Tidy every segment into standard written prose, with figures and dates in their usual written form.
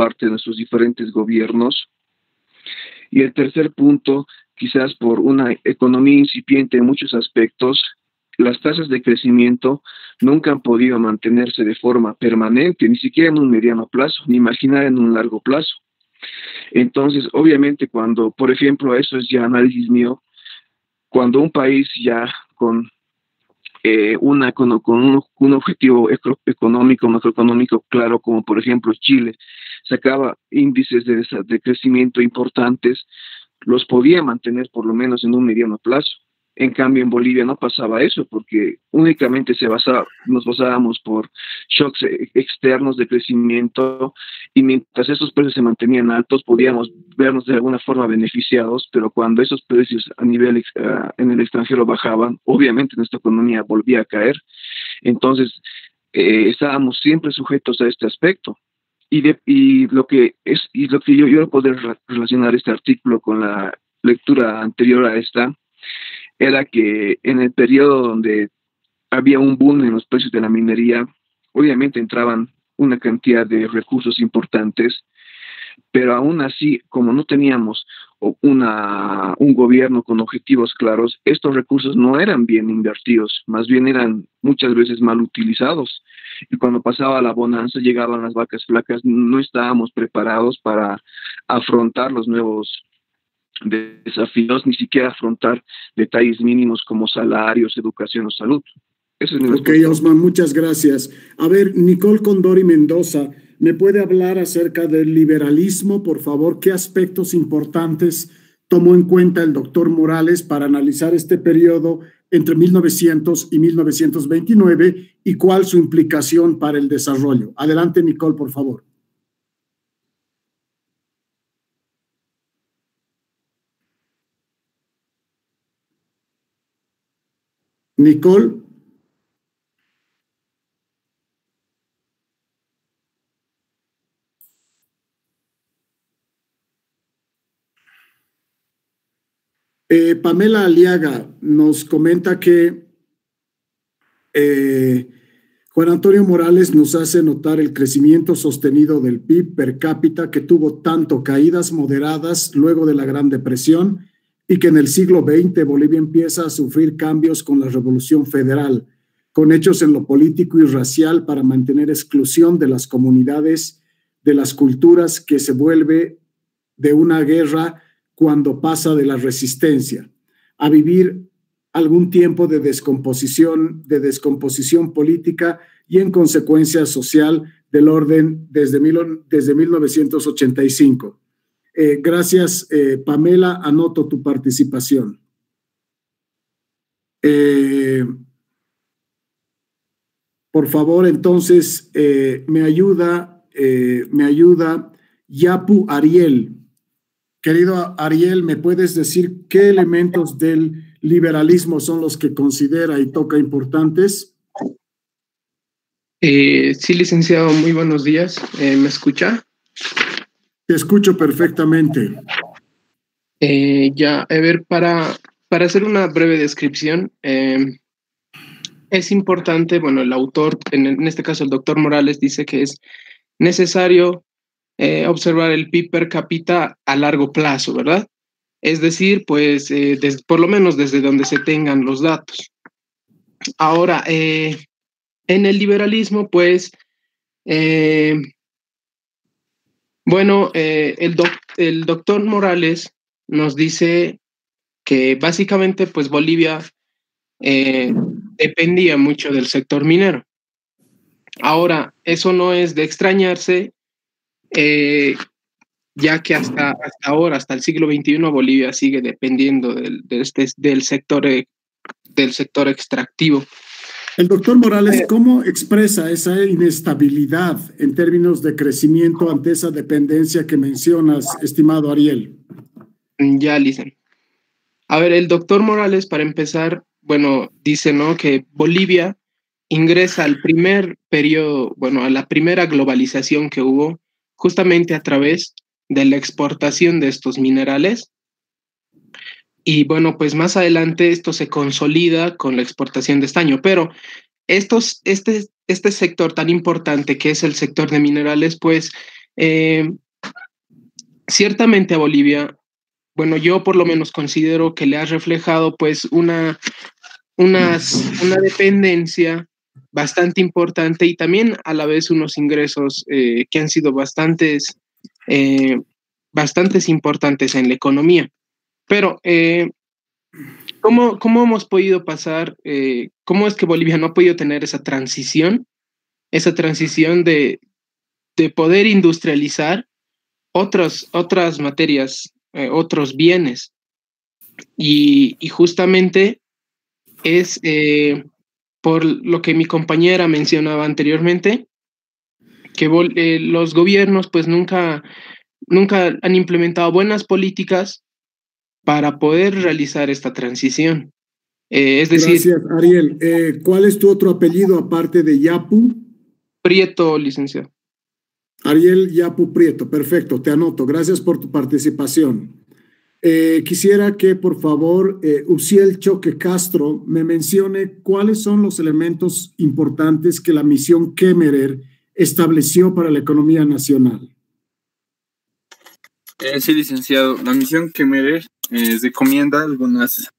parte de nuestros diferentes gobiernos. Y el tercer punto, quizás por una economía incipiente en muchos aspectos, las tasas de crecimiento nunca han podido mantenerse de forma permanente, ni siquiera en un mediano plazo, ni imaginar en un largo plazo. Entonces, obviamente, cuando, por ejemplo, eso es ya análisis mío, cuando un país ya con un objetivo económico, macroeconómico claro, como por ejemplo Chile, sacaba índices de crecimiento importantes, los podía mantener por lo menos en un mediano plazo. En cambio, en Bolivia no pasaba eso, porque únicamente nos basábamos por shocks externos de crecimiento, y mientras esos precios se mantenían altos, podíamos vernos de alguna forma beneficiados, pero cuando esos precios en el extranjero bajaban, obviamente nuestra economía volvía a caer. Entonces, estábamos siempre sujetos a este aspecto. Y lo que yo poder relacionar este artículo con la lectura anterior a esta, era que en el periodo donde había un boom en los precios de la minería, obviamente entraban una cantidad de recursos importantes, pero aún así, como no teníamos un gobierno con objetivos claros, estos recursos no eran bien invertidos, más bien eran muchas veces mal utilizados. Y cuando pasaba la bonanza, llegaban las vacas flacas, no estábamos preparados para afrontar los nuevos desafíos, ni siquiera afrontar detalles mínimos como salarios, educación o salud. Eso es mi respuesta. Ok, Osman, muchas gracias. A ver, Nicole Condori Mendoza, ¿me puede hablar acerca del liberalismo, por favor? ¿Qué aspectos importantes tomó en cuenta el doctor Morales para analizar este periodo entre 1900 y 1929 y cuál su implicación para el desarrollo? Adelante, Nicole, por favor. Nicole. Pamela Aliaga nos comenta que Juan Antonio Morales nos hace notar el crecimiento sostenido del PIB per cápita que tuvo tanto caídas moderadas luego de la Gran Depresión y que en el siglo XX Bolivia empieza a sufrir cambios con la Revolución Federal, con hechos en lo político y racial para mantener exclusión de las comunidades, de las culturas, que se vuelve de una guerra cuando pasa de la resistencia a vivir algún tiempo de descomposición política y en consecuencia social del orden desde 1985. Gracias, Pamela, anoto tu participación. Por favor, entonces, me ayuda Yapu Ariel. Querido Ariel, ¿me puedes decir qué elementos del liberalismo son los que considera y toca importantes? Sí, licenciado, muy buenos días. ¿Me escucha? Te escucho perfectamente. A ver, para hacer una breve descripción, es importante, bueno, el autor, en este caso el doctor Morales, dice que es necesario observar el PIB per cápita a largo plazo, ¿verdad? Es decir, pues, por lo menos desde donde se tengan los datos. Ahora, en el liberalismo, pues, el doctor Morales nos dice que básicamente, pues, Bolivia dependía mucho del sector minero. Ahora, eso no es de extrañarse, ya que hasta ahora, hasta el siglo XXI, Bolivia sigue dependiendo del sector extractivo. El doctor Morales, ¿cómo expresa esa inestabilidad en términos de crecimiento ante esa dependencia que mencionas, estimado Ariel? Ya, Licen. A ver, el doctor Morales, para empezar, bueno, dice, ¿no?, que Bolivia ingresa al primer periodo, bueno, a la primera globalización que hubo, justamente a través de la exportación de estos minerales. Y bueno, pues más adelante esto se consolida con la exportación de estaño, pero este sector tan importante que es el sector de minerales, pues Eh, Ciertamente a Bolivia, bueno, yo por lo menos considero que le ha reflejado pues una dependencia bastante importante y también a la vez unos ingresos que han sido eh, bastantes importantes en la economía. Pero, ¿cómo hemos podido pasar? ¿Cómo es que Bolivia no ha podido tener esa transición de poder industrializar otras materias, otros bienes? Y justamente es por lo que mi compañera mencionaba anteriormente, que los gobiernos pues nunca han implementado buenas políticas para poder realizar esta transición. Es decir, Gracias, Ariel. ¿Cuál es tu otro apellido aparte de Yapu? Prieto, licenciado. Ariel Yapu Prieto, perfecto, te anoto. Gracias por tu participación. Quisiera que por favor Uciel Choque Castro me mencione cuáles son los elementos importantes que la misión Kemmerer estableció para la economía nacional. Sí, licenciado. La misión que me recomienda algunas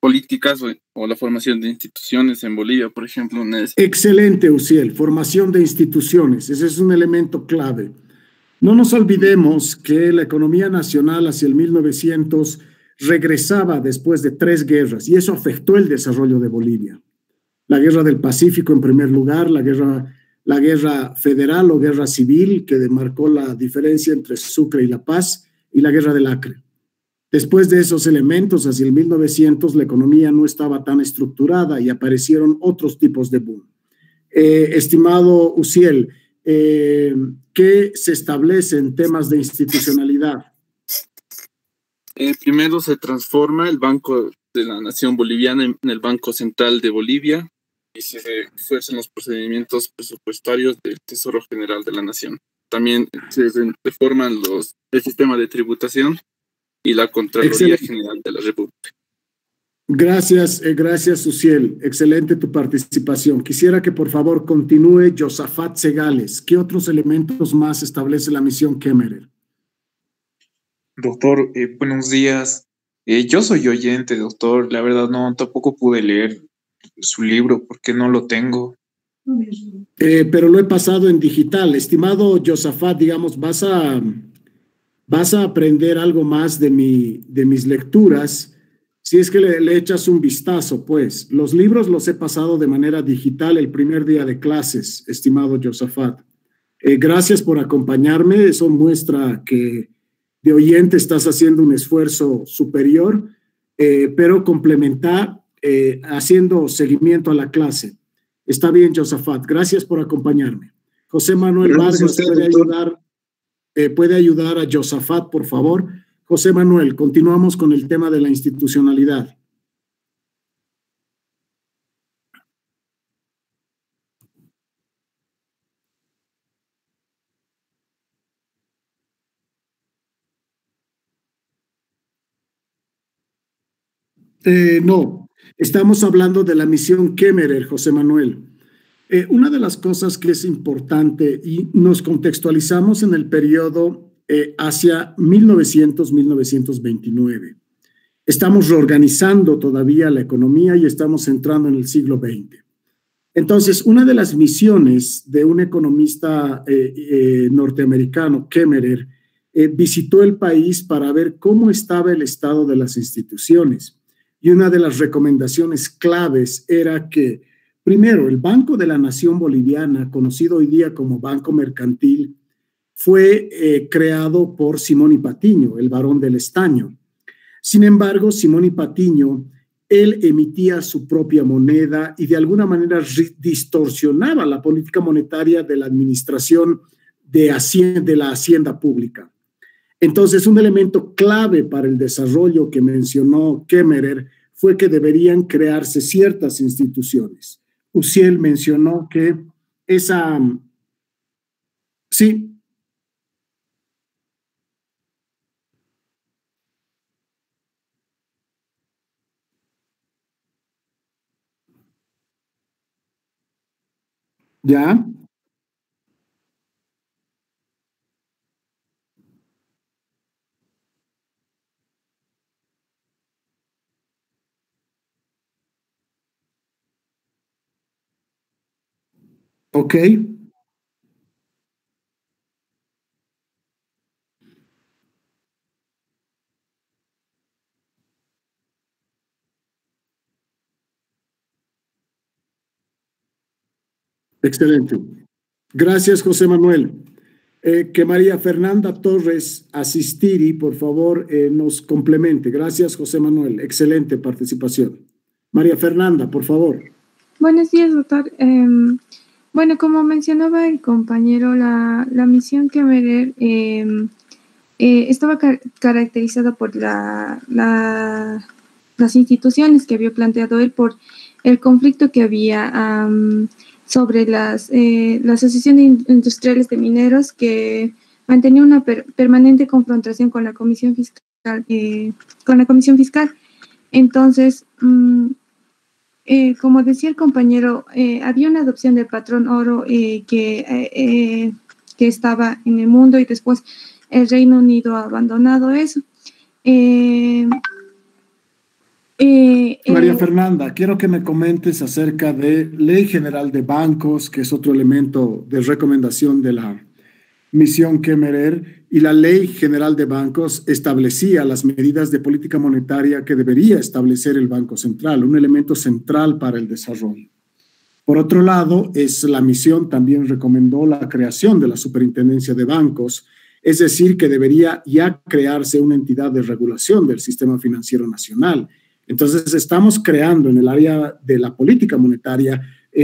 políticas o la formación de instituciones en Bolivia, por ejemplo. Excelente, Uciel. Formación de instituciones. Ese es un elemento clave. No nos olvidemos que la economía nacional hacia el 1900 regresaba después de 3 guerras y eso afectó el desarrollo de Bolivia. La guerra del Pacífico en primer lugar, la guerra federal o guerra civil que demarcó la diferencia entre Sucre y La Paz y la guerra del Acre. Después de esos elementos, hacia el 1900, la economía no estaba tan estructurada y aparecieron otros tipos de boom. Estimado Uciel, ¿qué se establece en temas de institucionalidad? Primero se transforma el Banco de la Nación Boliviana en el Banco Central de Bolivia y se refuerzan los procedimientos presupuestarios del Tesoro General de la Nación. También se reforman el sistema de tributación y la Contraloría Excelente. General de la República. Gracias, Uciel. Excelente tu participación. Quisiera que por favor continúe Josafat Segales. ¿Qué otros elementos más establece la misión Kemmerer? Doctor, buenos días. Yo soy oyente, doctor. La verdad no, tampoco pude leer su libro porque no lo tengo. Pero lo he pasado en digital. Estimado Josafat, digamos, vas a aprender algo más de mis lecturas si es que le echas un vistazo, pues. Los libros los he pasado de manera digital el primer día de clases, estimado Josafat. Gracias por acompañarme. Eso muestra que de oyente estás haciendo un esfuerzo superior, pero complementa haciendo seguimiento a la clase. Está bien, Josafat. Gracias por acompañarme. José Manuel Vargas puede ayudar a Josafat, por favor. José Manuel, continuamos con el tema de la institucionalidad. No, estamos hablando de la misión Kemmerer, José Manuel. Una de las cosas que es importante y nos contextualizamos en el periodo hacia 1900-1929. Estamos reorganizando todavía la economía y estamos entrando en el siglo XX. Entonces, una de las misiones de un economista norteamericano, Kemmerer, visitó el país para ver cómo estaba el estado de las instituciones. Y una de las recomendaciones claves era que, primero, el Banco de la Nación Boliviana, conocido hoy día como Banco Mercantil, fue creado por Simón y Patiño, el Barón del Estaño. Sin embargo, Simón y Patiño, él emitía su propia moneda y de alguna manera distorsionaba la política monetaria de la administración de la hacienda pública. Entonces, un elemento clave para el desarrollo que mencionó Kemmerer fue que deberían crearse ciertas instituciones. Uciel mencionó que esa... Sí. ¿Ya? Ok. Excelente. Gracias, José Manuel. Que María Fernanda Torres Asistiri, por favor, nos complemente. Gracias, José Manuel. Excelente participación. María Fernanda, por favor. Buenos días, doctor. Bueno, como mencionaba el compañero, la misión Kemmerer estaba caracterizada por las instituciones que había planteado él, por el conflicto que había sobre la Asociación de Industriales de Mineros, que mantenía una permanente confrontación con la Comisión Fiscal. Entonces, como decía el compañero, había una adopción del patrón oro que estaba en el mundo, y después el Reino Unido ha abandonado eso. María Fernanda, quiero que me comentes acerca de Ley General de Bancos, que es otro elemento de recomendación de la misión Kemmerer, y la Ley General de Bancos establecía las medidas de política monetaria que debería establecer el Banco Central, un elemento central para el desarrollo. Por otro lado, la misión también recomendó la creación de la Superintendencia de Bancos, es decir, que debería ya crearse una entidad de regulación del sistema financiero nacional. Entonces, estamos creando en el área de la política monetaria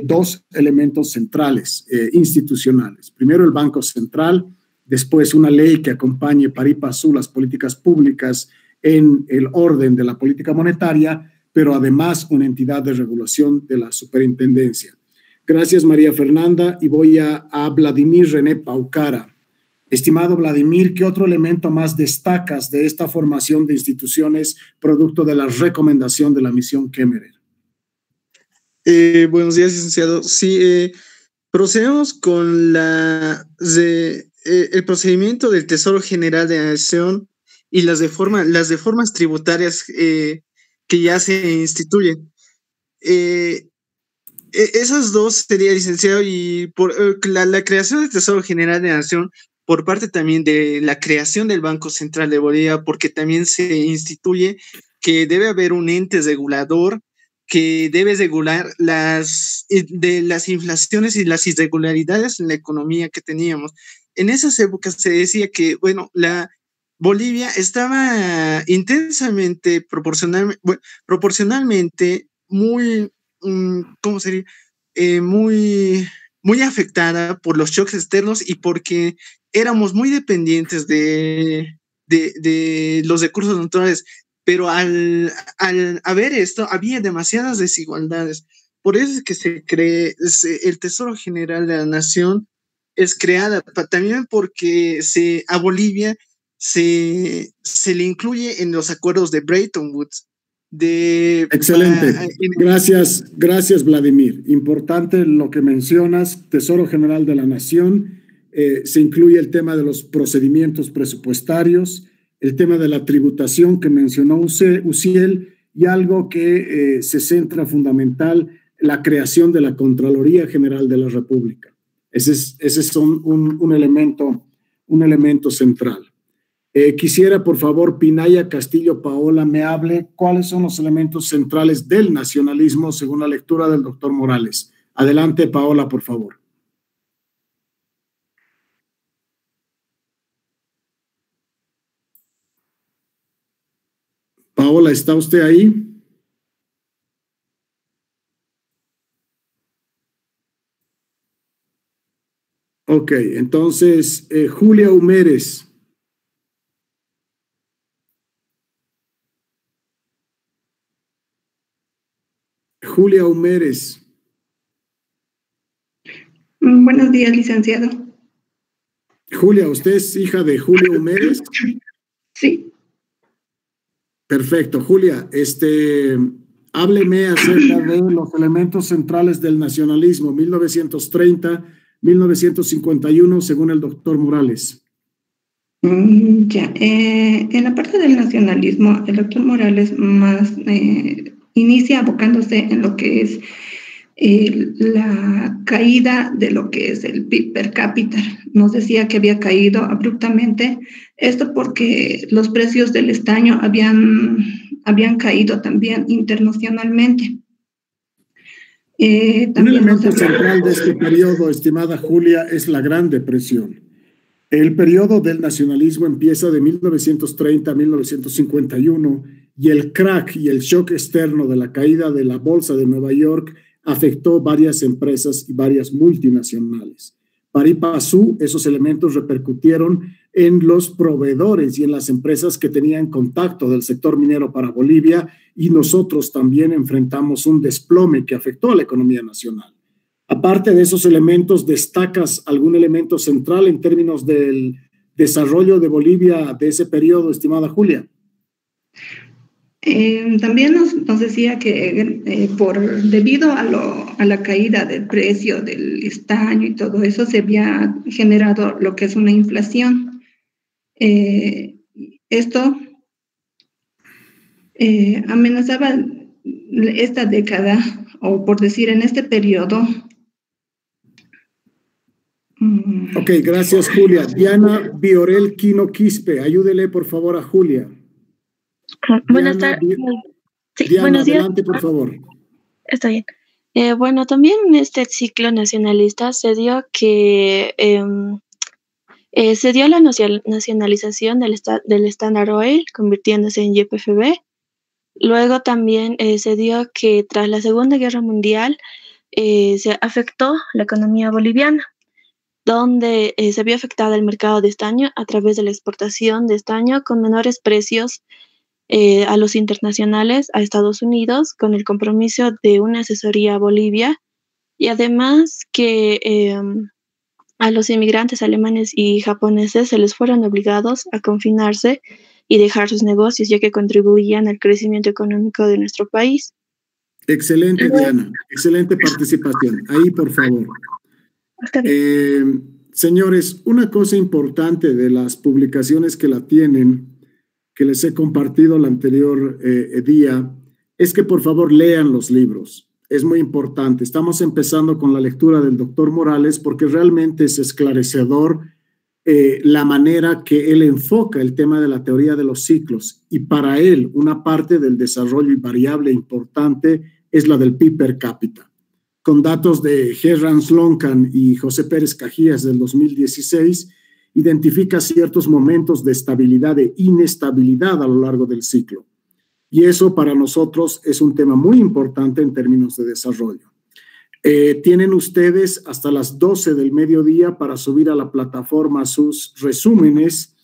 dos elementos centrales institucionales. Primero, el Banco Central, después una ley que acompañe pari passu las políticas públicas en el orden de la política monetaria, pero además una entidad de regulación de la superintendencia. Gracias, María Fernanda, y voy a Vladimir René Paucara. Estimado Vladimir, ¿qué otro elemento más destacas de esta formación de instituciones producto de la recomendación de la misión Kemmerer? Buenos días, licenciado. Sí, procedemos con el procedimiento del Tesoro General de la Nación y las reformas tributarias que ya se instituyen. Esas dos sería, licenciado, y por la creación del Tesoro General de la Nación, por parte también de la creación del Banco Central de Bolivia, porque también se instituye que debe haber un ente regulador que debe regular las inflaciones y las irregularidades en la economía que teníamos. En esas épocas se decía que, bueno, Bolivia estaba intensamente, proporcionalmente muy, ¿cómo sería? Muy afectada por los shocks externos y porque éramos muy dependientes de los recursos naturales, pero al haber esto, había demasiadas desigualdades. Por eso es que se cree el Tesoro General de la Nación, es creada también porque a Bolivia se le incluye en los acuerdos de Bretton Woods. Excelente. Gracias, Vladimir. Importante lo que mencionas, Tesoro General de la Nación. Se incluye el tema de los procedimientos presupuestarios, el tema de la tributación que mencionó Uciel, y algo que se centra fundamental, la creación de la Contraloría General de la República. Ese es un elemento central. Quisiera, por favor, Pinaya Castillo Paola me hable cuáles son los elementos centrales del nacionalismo según la lectura del doctor Morales. Adelante, Paola, por favor. Paola, ¿está usted ahí? Ok, entonces, Julia Humérez. Julia Humérez. Buenos días, licenciado. Julia, ¿usted es hija de Julio Humérez? Sí. Perfecto, Julia, hábleme acerca de los elementos centrales del nacionalismo, 1930-1951, según el doctor Morales. Ya, en la parte del nacionalismo, el doctor Morales más inicia abocándose en lo que es la caída de lo que es el PIB per cápita. Nos decía que había caído abruptamente, esto porque los precios del estaño habían caído también internacionalmente. Un elemento central de este periodo, estimada Julia, es la Gran Depresión. El periodo del nacionalismo empieza de 1930 a 1951 y el crack y el shock externo de la caída de la bolsa de Nueva York afectó varias empresas y varias multinacionales. Pari passu, esos elementos repercutieron en los proveedores y en las empresas que tenían contacto del sector minero para Bolivia, y nosotros también enfrentamos un desplome que afectó a la economía nacional. Aparte de esos elementos, ¿destacas algún elemento central en términos del desarrollo de Bolivia de ese periodo, estimada Julia? También nos decía que debido a la caída del precio del estaño y todo eso, se había generado lo que es una inflación. Esto amenazaba esta década, o por decir en este periodo. Ok, gracias, Julia. Diana Biorel Quino Quispe, ayúdele por favor a Julia. Buenas tardes. Sí, Diana, buenos días. adelante, por favor. Está bien. Bueno, también en este ciclo nacionalista se dio que se dio la nacionalización del Standard Oil, convirtiéndose en YPFB. Luego también se dio que tras la Segunda Guerra Mundial se afectó la economía boliviana, donde se vio afectada el mercado de estaño a través de la exportación de estaño con menores precios a los internacionales, a Estados Unidos, con el compromiso de una asesoría a Bolivia, y además que a los inmigrantes alemanes y japoneses se les fueron obligados a confinarse y dejar sus negocios, ya que contribuían al crecimiento económico de nuestro país. Excelente, Diana. Excelente participación. Ahí, por favor. Señores, una cosa importante de las publicaciones que la tienen, que les he compartido el anterior día, es que por favor lean los libros. Es muy importante. Estamos empezando con la lectura del doctor Morales porque realmente es esclarecedor la manera que él enfoca el tema de la teoría de los ciclos, y para él una parte del desarrollo variable importante es la del PIB per cápita. Con datos de Gerran Slonkan y José Pérez Cajías del 2016, identifica ciertos momentos de estabilidad e inestabilidad a lo largo del ciclo. Y eso para nosotros es un tema muy importante en términos de desarrollo. Tienen ustedes hasta las 12 del mediodía para subir a la plataforma sus resúmenes.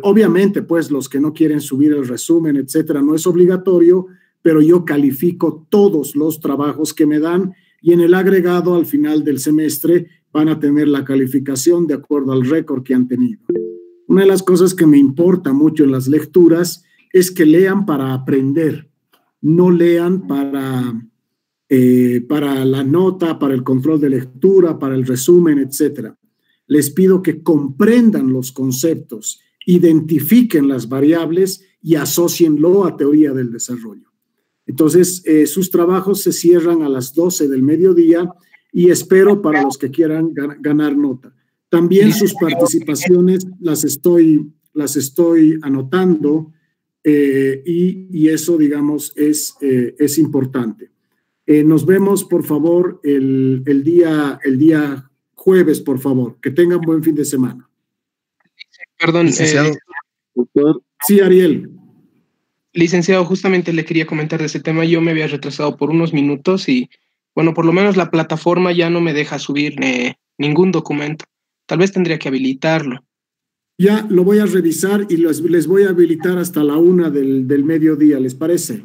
Obviamente, pues los que no quieren subir el resumen, etcétera, no es obligatorio, pero yo califico todos los trabajos que me dan y en el agregado al final del semestre van a tener la calificación de acuerdo al récord que han tenido. Una de las cosas que me importa mucho en las lecturas es que lean para aprender, no lean para la nota, para el control de lectura, para el resumen, etcétera. Les pido que comprendan los conceptos, identifiquen las variables y asócienlo a teoría del desarrollo. Entonces, sus trabajos se cierran a las 12 del mediodía y espero para los que quieran ganar nota. También sus participaciones las estoy anotando y eso, digamos, es importante. Nos vemos, por favor, el día jueves, por favor. Que tengan buen fin de semana. Perdón, licenciado. Sí, Ariel. Licenciado, justamente le quería comentar de ese tema. Yo me había retrasado por unos minutos y, bueno, por lo menos la plataforma ya no me deja subir ningún documento. Tal vez tendría que habilitarlo. Ya lo voy a revisar y les voy a habilitar hasta la 1 del mediodía, ¿les parece?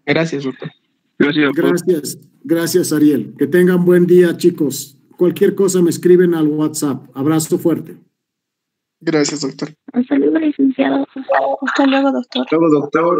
Gracias, doctor. Gracias, Ariel. Que tengan buen día, chicos. Cualquier cosa me escriben al WhatsApp. Abrazo fuerte. Gracias, doctor. Un saludo, licenciado. Hasta luego, doctor. Hasta luego, doctor.